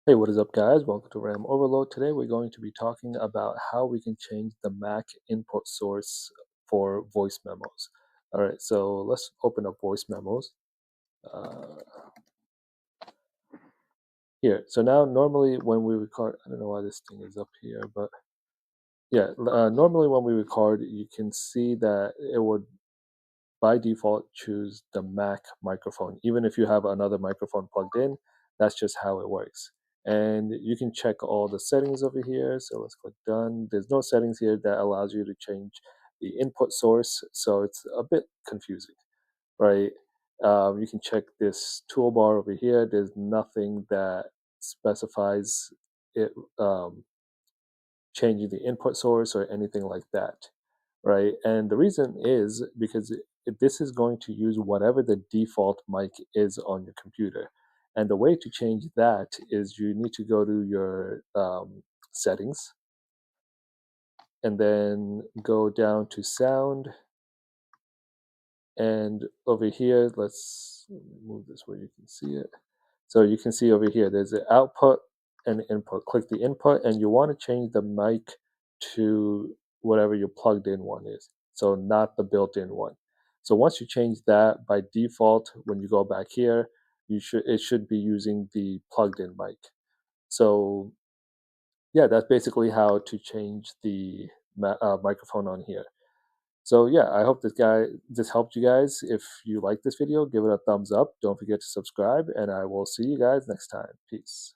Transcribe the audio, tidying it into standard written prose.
Hey, what is up, guys? Welcome to RAM Overload. Today, we're going to be talking about how we can change the Mac input source for voice memos. All right, so let's open up voice memos uh, here. So now, normally when we record, I don't know why this thing is up here, but yeah, normally when we record, you can see that it would by default choose the Mac microphone. Even if you have another microphone plugged in, that's just how it works. And you can check all the settings over here. So let's click done. There's no settings here that allows you to change the input source. So it's a bit confusing, right? You can check this toolbar over here. There's nothing that specifies it changing the input source or anything like that, right? And the reason is because this is going to use whatever the default mic is on your computer. And the way to change that is you need to go to your settings and then go down to sound. And over here, let's move this where you can see it. So you can see over here, there's the output and the input. Click the input, and you want to change the mic to whatever your plugged in one is. So not the built-in one. So once you change that, by default, when you go back here, it should be using the plugged in mic. So yeah, that's basically how to change the microphone on here. So yeah, I hope this helped you guys. If you like this video, give it a thumbs up. Don't forget to subscribe, and I will see you guys next time. Peace.